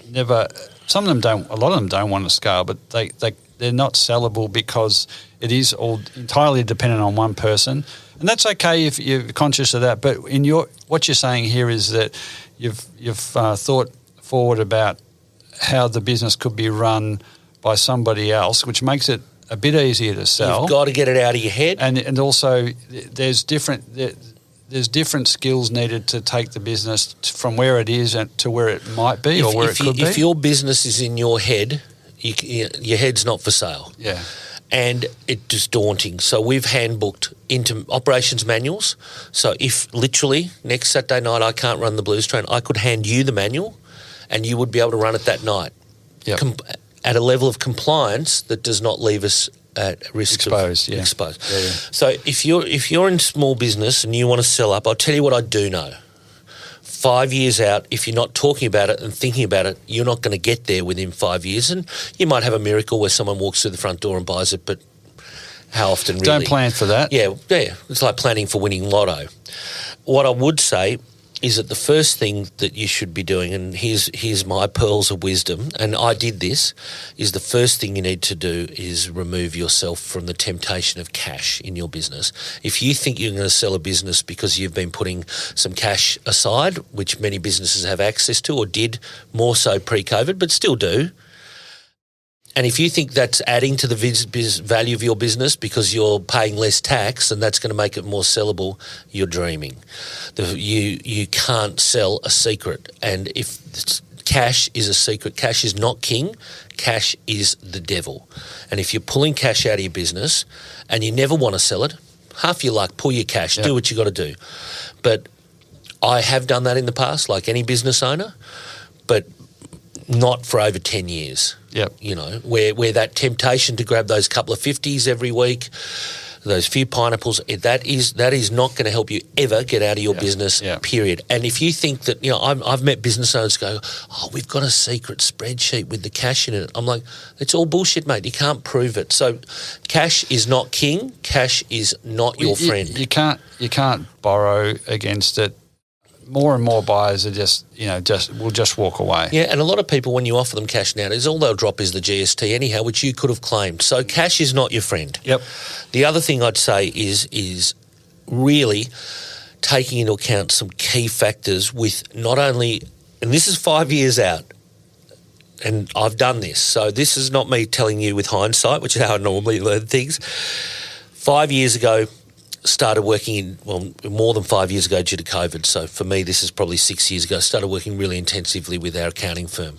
never. Some of them don't. A lot of them don't want to scale, but they're not sellable because it is all entirely dependent on one person, and that's okay if you're conscious of that. But what you're saying here is that you've thought forward about how the business could be run by somebody else, which makes it a bit easier to sell.
You've got to get it out of your head,
and also there's different skills needed to take the business from where it is to where it might be or where it could be.
If your business is in your head, your head's not for sale.
Yeah.
And it's just daunting. So we've handbooked into operations manuals. So if literally next Saturday night I can't run the Blues Train, I could hand you the manual and you would be able to run it that night.
Yep.
At a level of compliance that does not leave us at risk
exposed.
of exposed.
Yeah.
So if you're in small business and you want to sell up, I'll tell you what I do know. 5 years out, if you're not talking about it and thinking about it, you're not going to get there within 5 years. And you might have a miracle where someone walks through the front door and buys it, but how often really?
Don't plan for that.
Yeah. It's like planning for winning lotto. What I would say is that the first thing that you should be doing, and here's my pearls of wisdom, and I did this, is the first thing you need to do is remove yourself from the temptation of cash in your business. If you think you're going to sell a business because you've been putting some cash aside, which many businesses have access to or did more so pre-COVID, but still do, and if you think that's adding to the value of your business because you're paying less tax and that's going to make it more sellable, you're dreaming. You can't sell a secret. And if cash is a secret, cash is not king, cash is the devil. And if you're pulling cash out of your business and you never want to sell it, half your luck, pull your cash, do what you got to do. But I have done that in the past, like any business owner, but not for over 10 years.
Yep.
Where that temptation to grab those couple of 50s every week, those few pineapples, that is not going to help you ever get out of your business, period. And if you think that, I've met business owners go, we've got a secret spreadsheet with the cash in it. I'm like, it's all bullshit, mate. You can't prove it. So cash is not king. Cash is not your friend.
You can't borrow against it. More and more buyers are will just walk away.
Yeah, and a lot of people, when you offer them cash nowadays, all they'll drop is the GST anyhow, which you could have claimed. So cash is not your friend.
Yep.
The other thing I'd say is really taking into account some key factors with not only, and this is 5 years out, and I've done this, so this is not me telling you with hindsight, which is how I normally learn things. 5 years ago, started working more than 5 years ago due to COVID. So for me, this is probably 6 years ago. Started working really intensively with our accounting firm.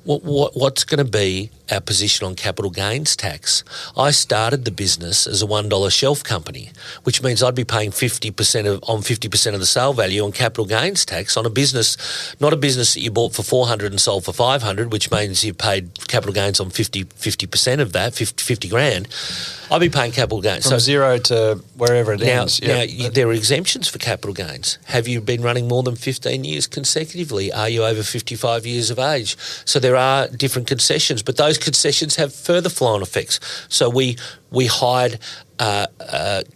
What's going to be our position on capital gains tax? I started the business as a $1 shelf company, which means I'd be paying 50% of the sale value on capital gains tax on a business, not a business that you bought for 400 and sold for 500, which means you've paid capital gains on 50% of that, 50 grand. I'll be paying capital gains.
From zero to wherever it ends.
Now, there are exemptions for capital gains. Have you been running more than 15 years consecutively? Are you over 55 years of age? So there are different concessions, but those concessions have further flow-on effects. So we hired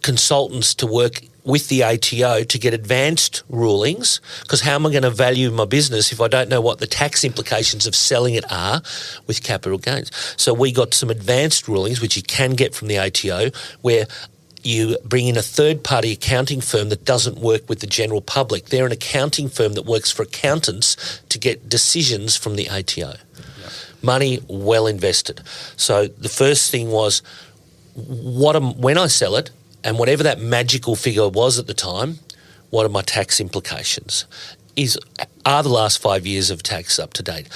consultants to work with the ATO to get advanced rulings, because how am I going to value my business if I don't know what the tax implications of selling it are with capital gains? So we got some advanced rulings, which you can get from the ATO, where you bring in a third-party accounting firm that doesn't work with the general public. They're an accounting firm that works for accountants to get decisions from the ATO. Money well invested. So the first thing was, when I sell it, and whatever that magical figure was at the time, what are my tax implications? Are the last 5 years of tax up to date?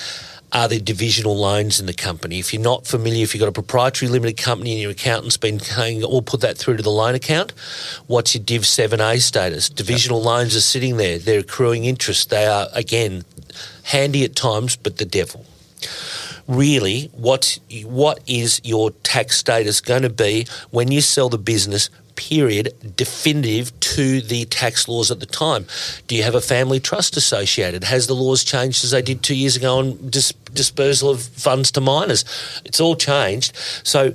are there divisional loans in the company? If you're not familiar, if you've got a proprietary limited company and your accountant's been paying, we'll put that through to the loan account. What's your Div 7A status? Divisional loans are sitting there. They're accruing interest. They are, again, handy at times, but the devil. Really, what is your tax status going to be when you sell the business, period, definitive to the tax laws at the time? Do you have a family trust associated? Has the laws changed as they did 2 years ago on dispersal of funds to minors? It's all changed. So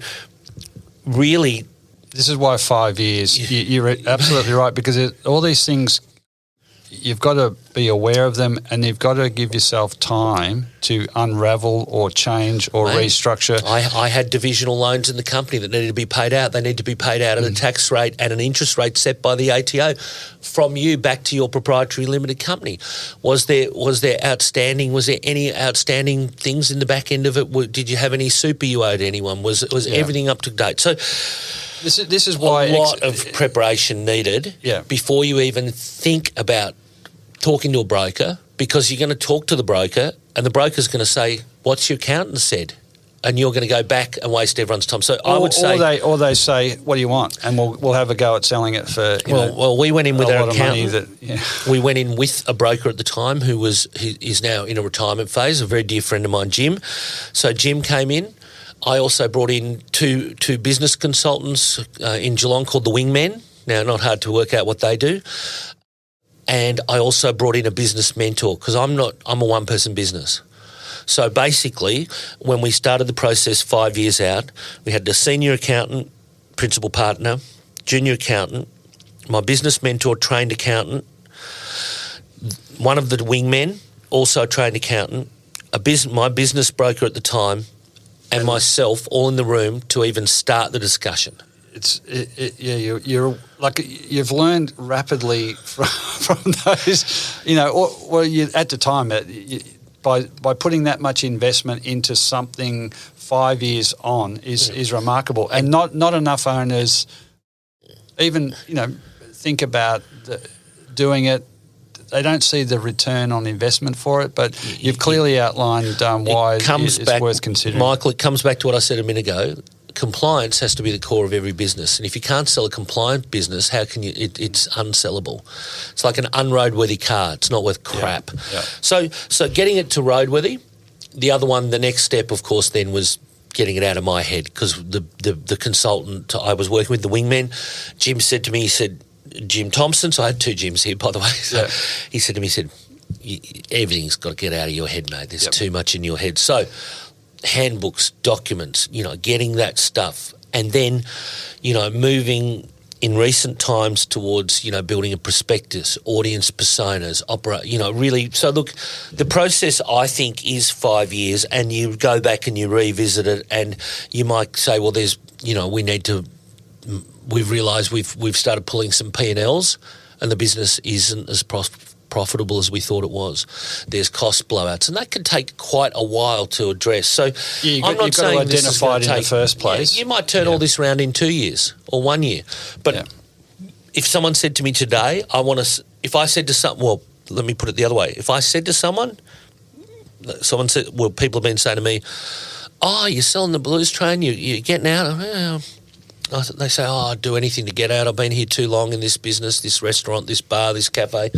really...
This is why 5 years, you're absolutely right, because all these things, you've got to be aware of them and you've got to give yourself time to unravel or change or restructure.
I had divisional loans in the company that needed to be paid out. They need to be paid out at a tax rate and an interest rate set by the ATO from you back to your proprietary limited company. Was there outstanding? Was there any outstanding things in the back end of it? Did you have any super you owed anyone? Was everything up to date? So
this is why
a lot of preparation needed before you even think about talking to a broker, because you're going to talk to the broker and the broker's going to say, what's your accountant said? And you're going to go back and waste everyone's time. So I would say...
Or they say, what do you want? And we'll have a go at selling it for,
well, we went in with our accountant.
We
went in with a broker at the time who is now in a retirement phase, a very dear friend of mine, Jim. So Jim came in. I also brought in two business consultants in Geelong called the Wingmen. Now, not hard to work out what they do. And I also brought in a business mentor, because I'm a one-person business. So basically, when we started the process 5 years out, we had the senior accountant, principal partner, junior accountant, my business mentor, trained accountant, one of the Wingmen, also a trained accountant, my business broker at the time, and myself all in the room to even start the discussion.
You're like, you've learned rapidly from those, at the time, by putting that much investment into something 5 years on is remarkable. And not enough owners even, think about doing it. They don't see the return on investment for it, but you've clearly outlined why it's worth considering.
Michael, it comes back to what I said a minute ago. Compliance has to be the core of every business, and if you can't sell a compliant business, how can you? It's unsellable. It's like an unroadworthy car; it's not worth crap.
Yeah.
So getting it to roadworthy. The other one, the next step, of course, then was getting it out of my head, because the consultant I was working with, the Wingman, Jim said to me, he said, Jim Thompson. So I had two Jims here, by the way. So he said to me, everything's got to get out of your head, mate. There's too much in your head. So handbooks, documents, getting that stuff, and then, moving in recent times towards, building a prospectus, audience personas, really. So look, the process, I think, is 5 years, and you go back and you revisit it, and you might say, well, there's, we've realised we've started pulling some P&Ls and the business isn't as profitable as we thought it was. There's cost blowouts, and that can take quite a while to address. So I'm not saying
got to identify it in the first place.
You might turn all this around in 2 years or 1 year. But if someone said to me today, if I said to someone, well, let me put it the other way. If I said to someone said, well, people have been saying to me, oh, you're selling the Blues Train, you're getting out. They say, oh, I'd do anything to get out. I've been here too long in this business, this restaurant, this bar, this cafe.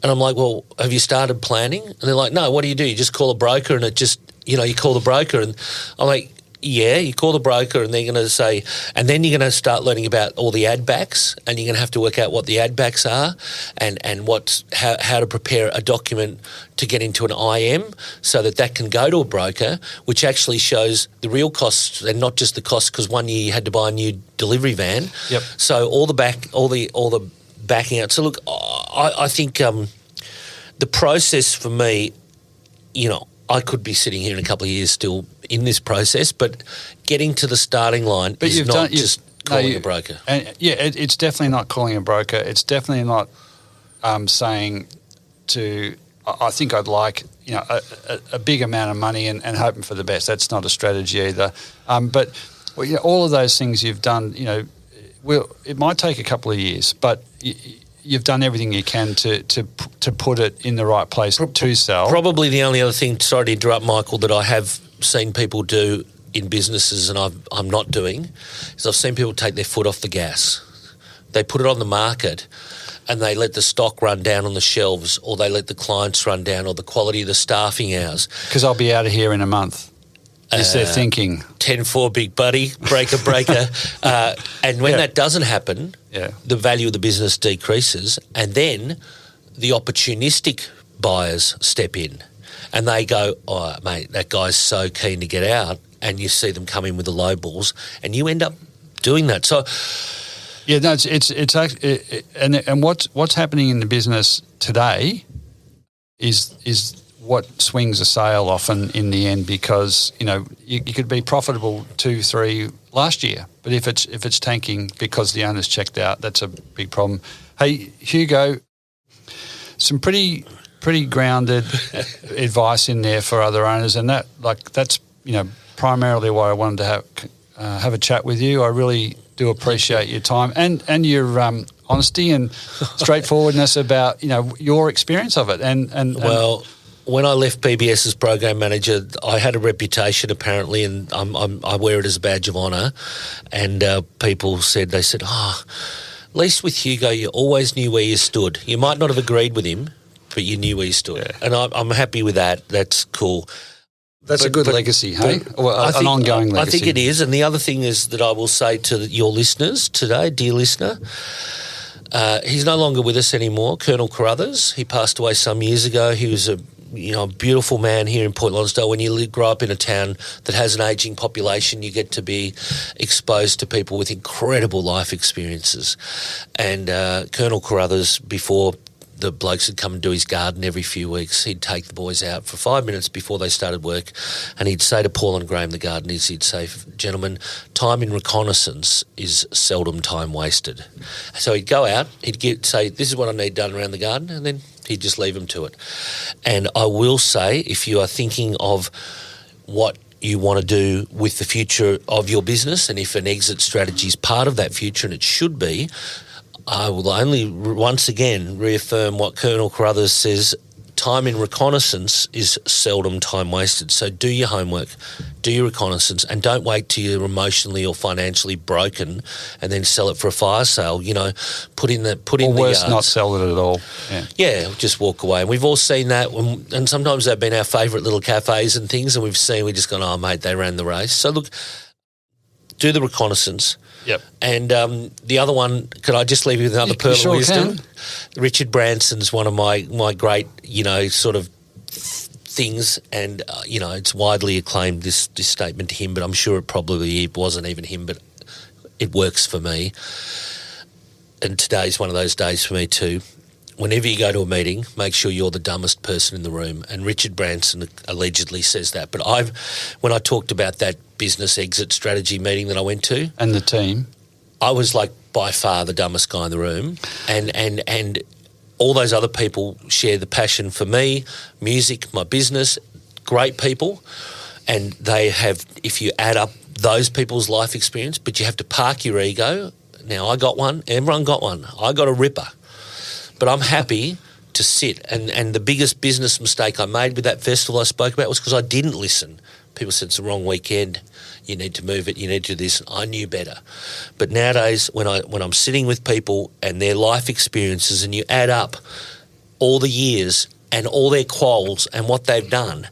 And I'm like, well, have you started planning? And they're like, no, what do? You just call a broker, and it just, you call the broker. And I'm like, yeah, you call the broker, and they're going to say, and then you're going to start learning about all the ad backs, and you're going to have to work out what the ad backs are, and how to prepare a document to get into an IM so that can go to a broker, which actually shows the real costs and not just the costs, because 1 year you had to buy a new delivery van.
Yep.
So all the backing out. So look, I think the process for me, I could be sitting here in a couple of years still in this process, but getting to the starting line is not just calling a broker.
And it's definitely not calling a broker. It's definitely not saying to, I think I'd like, a big amount of money and hoping for the best. That's not a strategy either. But all of those things you've done, it might take a couple of years, but you've done everything you can to put it in the right place to sell.
Probably the only other thing, sorry to interrupt, Michael, that I have seen people do in businesses and I'm not doing is I've seen people take their foot off the gas. They put it on the market and they let the stock run down on the shelves, or they let the clients run down, or the quality of the staffing hours.
Because I'll be out of here in a month. Is their thinking.
10-4, big buddy, breaker. And when that doesn't happen, the value of the business decreases, and then the opportunistic buyers step in and they go, oh, mate, that guy's so keen to get out, and you see them come in with the low balls and you end up doing that. So...
Yeah, no, it's actually, and what's happening in the business today is what swings a sale often in the end, because you could be profitable 2-3 last year, but if it's tanking because the owner's checked out, that's a big problem. Hey, Hugo, some pretty grounded advice in there for other owners, and that's primarily why I wanted to have a chat with you. I really do appreciate your time and your honesty and straightforwardness about your experience of it. And
well, when I left PBS as program manager, I had a reputation apparently, and I wear it as a badge of honour. And people said, at least with Hugo, you always knew where you stood. You might not have agreed with him, but you knew where you stood. Yeah. And I'm happy with that. That's cool.
That's a good legacy, hey? An ongoing legacy.
I think it is. And the other thing is that I will say to your listeners today, dear listener, he's no longer with us anymore, Colonel Carruthers. He passed away some years ago. He was a beautiful man here in Port Lonsdale. When you grow up in a town that has an ageing population, you get to be exposed to people with incredible life experiences. And Colonel Carruthers, before the blokes would come and do his garden every few weeks, he'd take the boys out for 5 minutes before they started work, and he'd say to Paul and Graham, the gardeners, he'd say, gentlemen, time in reconnaissance is seldom time wasted. So he'd go out, say, this is what I need done around the garden, and then he'd just leave them to it. And I will say, if you are thinking of what you want to do with the future of your business, and if an exit strategy is part of that future, and it should be, I will only once again reaffirm what Colonel Carruthers says: time in reconnaissance is seldom time wasted. So do your homework, do your reconnaissance, and don't wait till you're emotionally or financially broken and then sell it for a fire sale. Put in the
worse, not sell it at all.
Yeah, just walk away. And we've all seen that, and sometimes they've been our favourite little cafes and things, and we've gone, oh mate, they ran the race. So look, do the reconnaissance.
Yep.
And the other one, could I just leave you with another pearl of wisdom? Richard Branson's one of my great, sort of things, and, it's widely acclaimed, this statement to him, but I'm sure it probably wasn't even him, but it works for me. And today's one of those days for me too. Whenever you go to a meeting, make sure you're the dumbest person in the room. And Richard Branson allegedly says that. But when I talked about that business exit strategy meeting that I went to,
and the team,
I was like by far the dumbest guy in the room. And all those other people share the passion for me, music, my business, great people. And they have, if you add up those people's life experience, but you have to park your ego. Now, I got one. Everyone got one. I got a ripper. But I'm happy to sit. And the biggest business mistake I made with that festival I spoke about was because I didn't listen. People said it's the wrong weekend. You need to move it. You need to do this. I knew better. But nowadays, when I'm sitting with people and their life experiences, and you add up all the years and all their quals and what they've done,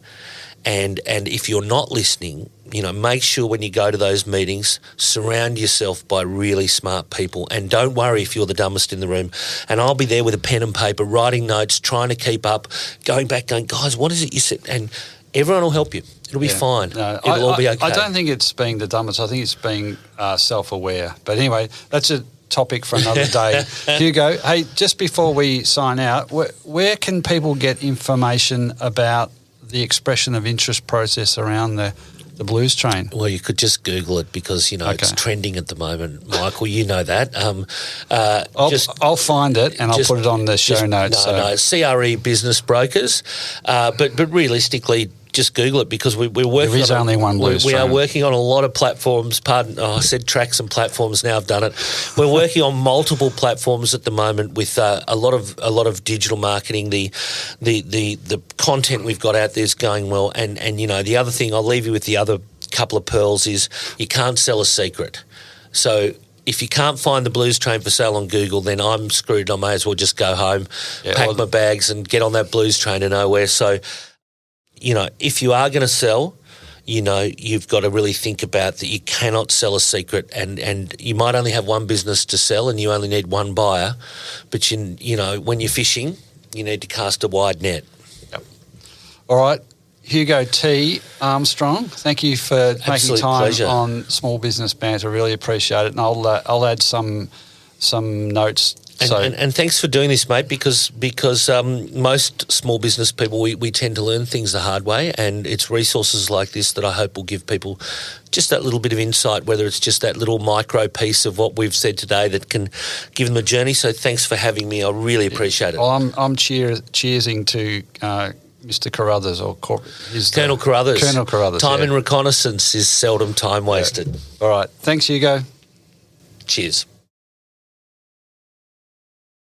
and if you're not listening, make sure when you go to those meetings, surround yourself by really smart people, and don't worry if you're the dumbest in the room. And I'll be there with a pen and paper, writing notes, trying to keep up, going back, going, guys, what is it you said? And everyone will help you. It'll be fine. No, It'll all be okay.
I don't think it's being the dumbest. I think it's being self-aware. But anyway, that's a topic for another day. Hugo, hey, just before we sign out, where can people get information about the expression of interest process around the Blues Train?
Well, you could just Google it because, it's trending at the moment, Michael. You know that.
I'll find it and I'll put it on the show notes.
No, CRE Business Brokers. But realistically, just Google it, because we're working.
There is only one blues
We are
train.
working on a lot of platforms. I said tracks and platforms. Now I've done it. We're working on multiple platforms at the moment with a lot of digital marketing. The content we've got out there is going well, and the other thing, I'll leave you with the other couple of pearls, is you can't sell a secret. So if you can't find the blues train for sale on Google, then I'm screwed. I may as well just go home, pack my bags and get on that blues train to nowhere. So, if you are going to sell, you've got to really think about that you cannot sell a secret, and you might only have one business to sell and you only need one buyer, but when you're fishing, you need to cast a wide net.
Yep. All right. Hugo T. Armstrong, thank you for making
Absolute
time
pleasure.
on Small Business Banter. Really appreciate it, and I'll add some notes.
And thanks for doing this, mate, because most small business people, we tend to learn things the hard way, and it's resources like this that I hope will give people just that little bit of insight, whether it's just that little micro piece of what we've said today that can give them a journey. So thanks for having me. I really appreciate it.
Well, I'm cheersing to Mr. Carruthers, or
Colonel Carruthers.
Colonel Carruthers.
Time in reconnaissance is seldom time wasted.
All right. Thanks, Hugo.
Cheers.